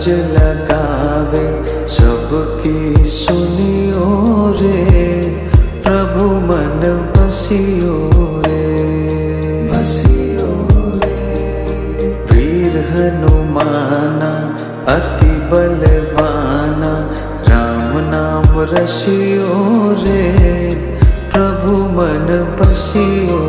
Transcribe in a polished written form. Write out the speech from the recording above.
अरज लगावे सबकी सुनियो रे। प्रभु मन बसियो रे, बसियो रे। वीर हनुमाना अति बलवाना, राम नाम रसियो रे। प्रभु मन बसियो